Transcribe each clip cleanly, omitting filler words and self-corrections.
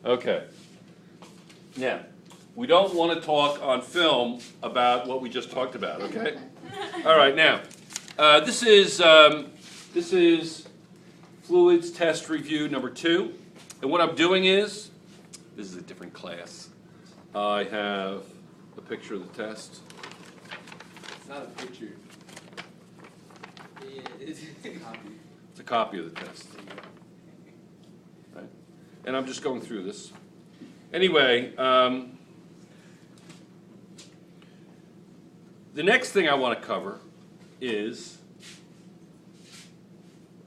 Okay. Now, we don't want to talk on film about what we just talked about, okay? All right, now, this is fluids test review number 2. And what I'm doing is, this is a different class. I have a picture of the test. It's not a picture. Yeah, it's a copy. It's a copy of the test. Right? And I'm just going through this. Anyway, the next thing I want to cover is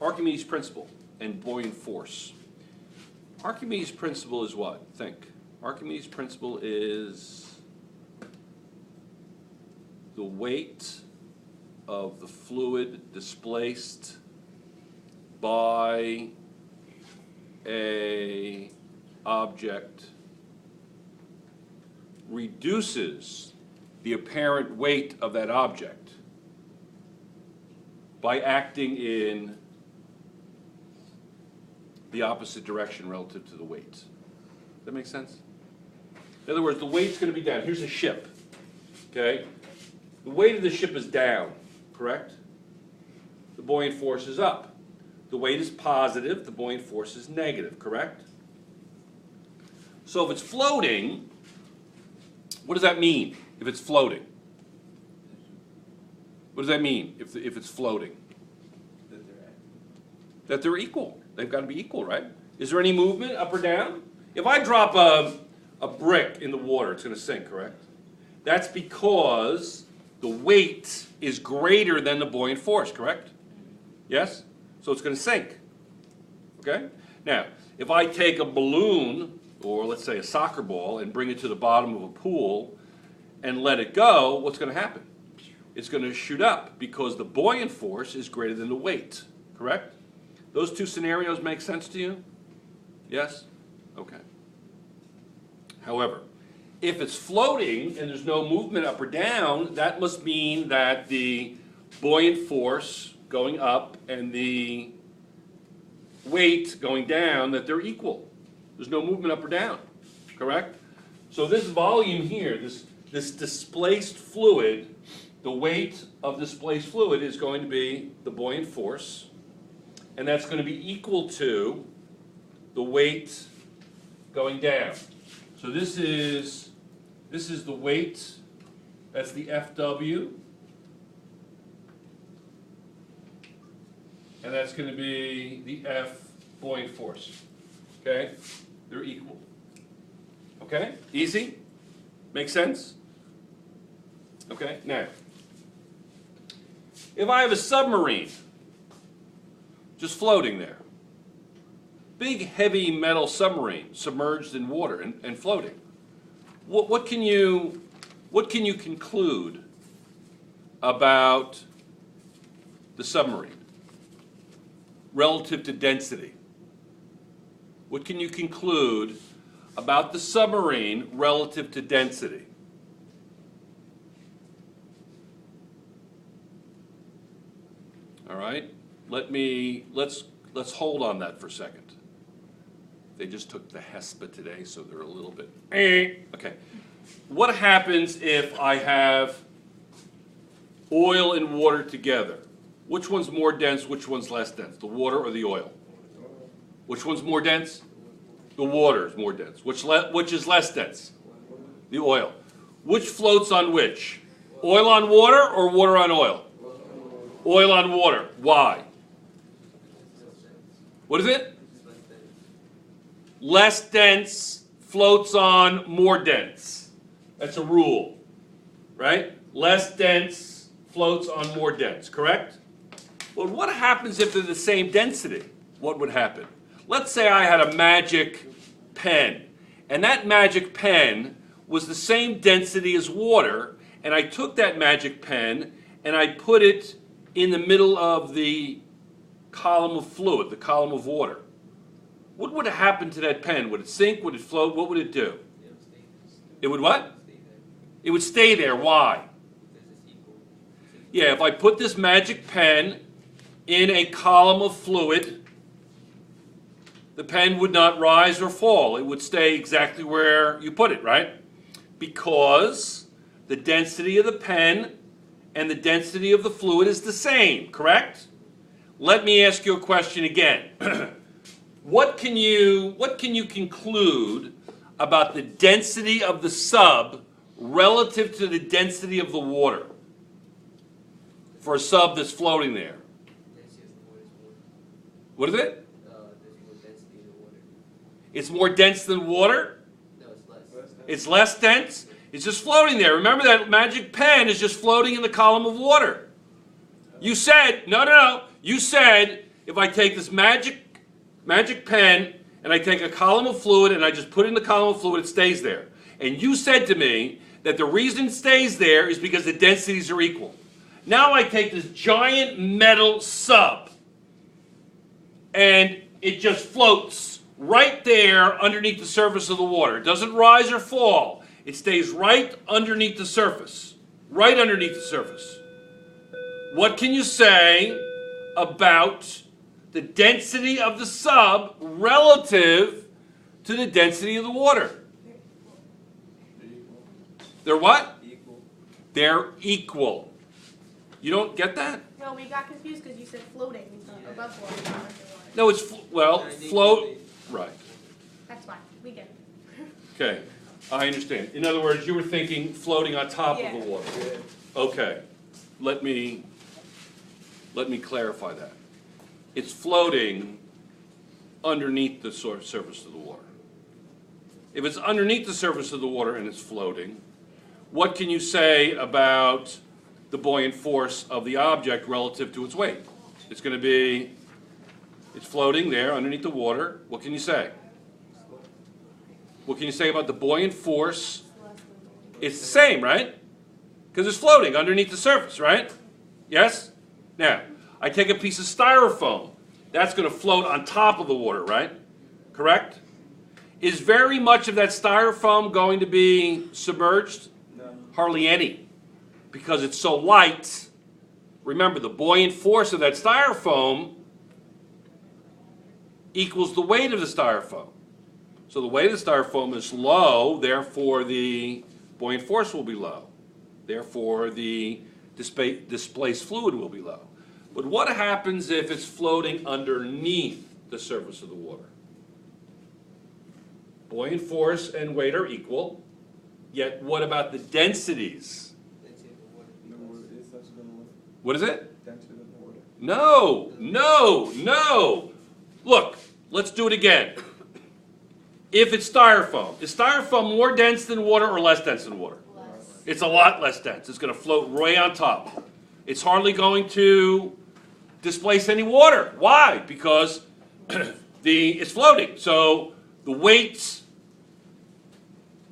Archimedes' principle and buoyant force. Archimedes' principle is what? Think. Archimedes' principle is the weight of the fluid displaced by a object reduces the apparent weight of that object by acting in the opposite direction relative to the weight. Does that make sense? In other words, the weight's going to be down. Here's a ship, okay? The weight of the ship is down, correct? The buoyant force is up. The weight is positive, the buoyant force is negative, correct? So if it's floating, what does that mean if it's floating? What does that mean if it's floating? That they're equal. They've got to be equal, right? Is there any movement up or down? If I drop a brick in the water, it's going to sink, correct? That's because the weight is greater than the buoyant force, correct? Yes? So it's going to sink. Okay? Now, if I take a balloon, or let's say a soccer ball, and bring it to the bottom of a pool and let it go, what's going to happen? It's going to shoot up because the buoyant force is greater than the weight, correct? Those two scenarios make sense to you? Yes? Okay. However, if it's floating and there's no movement up or down, that must mean that the buoyant force going up and the weight going down, that they're equal. There's no movement up or down, correct? So this volume here, this displaced fluid, the weight of displaced fluid is going to be the buoyant force, and that's going to be equal to the weight going down. So this is the weight, that's the FW, and that's going to be the F buoyant force. Okay? They're equal. Okay? Easy? Make sense? Okay, now, if I have a submarine just floating there, big heavy metal submarine submerged in water and floating, what can you conclude about the submarine relative to density? What can you conclude about the submarine relative to density? All right, let's hold on that for a second. They just took the HESPA today, so they're a little bit okay. What happens if I have oil and water together? Which one's more dense, which one's less dense? The water or the oil? Which one's more dense? The water is more dense. Which is less dense? The oil. Which floats on which? Oil on water or water on oil? Oil on water. Why? What is it? Less dense floats on more dense. That's a rule, right? Less dense floats on more dense, correct? Well, what happens if they're the same density? What would happen? Let's say I had a magic pen, and that magic pen was the same density as water, and I took that magic pen and I put it in the middle of the column of fluid, the column of water. What would have happened to that pen? Would it sink? Would it float? What would it do? It would what? It would stay there. Why? Yeah, if I put this magic pen in a column of fluid, the pen would not rise or fall. It would stay exactly where you put it, right? Because the density of the pen and the density of the fluid is the same, correct? Let me ask you a question again. What can you conclude about the density of the sub relative to the density of the water for a sub that's floating there? What is it? There's more density in the water. It's more dense than water? No, it's less. It's less dense? It's just floating there. Remember that magic pen is just floating in the column of water. You said, no. You said if I take this magic pen and I take a column of fluid and I just put it in the column of fluid, it stays there. And you said to me that the reason it stays there is because the densities are equal. Now I take this giant metal sub and it just floats right there underneath the surface of the water. It doesn't rise or fall. It stays right underneath the surface. Right underneath the surface. What can you say about the density of the sub relative to the density of the water? They're what? Equal. They're equal. You don't get that? No, we got confused because you said floating above water, not under water. No, it's, float, right. That's fine, we get it. Okay, I understand. In other words, you were thinking floating on top of the water. Okay, let me clarify that. It's floating underneath the surface of the water. If it's underneath the surface of the water and it's floating, what can you say about the buoyant force of the object relative to its weight? It's going to be, it's floating there underneath the water. What can you say? What can you say about the buoyant force? It's the same, right? Because it's floating underneath the surface, right? Yes? Now, I take a piece of styrofoam. That's going to float on top of the water, right? Correct? Is very much of that styrofoam going to be submerged? No. Hardly any. Because it's so light. Remember, the buoyant force of that styrofoam equals the weight of the styrofoam. So the weight of the styrofoam is low, therefore the buoyant force will be low. Therefore the displaced fluid will be low. But what happens if it's floating underneath the surface of the water? Buoyant force and weight are equal, yet what about the densities? Density of the water. The water is such the water. What is it? Density of the water. No. Look, let's do it again. If it's styrofoam, is styrofoam more dense than water or less dense than water? Less. It's a lot less dense. It's going to float right on top. It's hardly going to displace any water. Why? Because it's floating. So the weight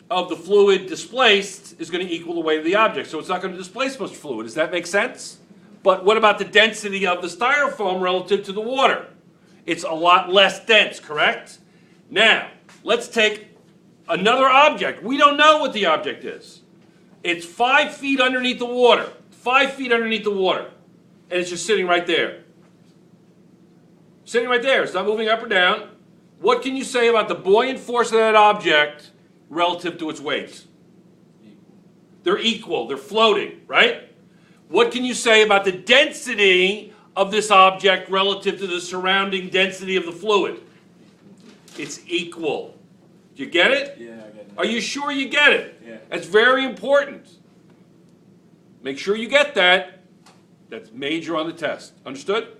of the fluid displaced is going to equal the weight of the object. So it's not going to displace much fluid. Does that make sense? But what about the density of the styrofoam relative to the water? It's a lot less dense, correct? Now, let's take another object. We don't know what the object is. It's 5 feet underneath the water. 5 feet underneath the water. And it's just sitting right there. Sitting right there. It's not moving up or down. What can you say about the buoyant force of that object relative to its weight? They're equal. They're floating, right? What can you say about the density of this object relative to the surrounding density of the fluid? It's equal. Do you get it? Yeah, I get it. Are you sure you get it? Yeah. That's very important. Make sure you get that. That's major on the test. Understood?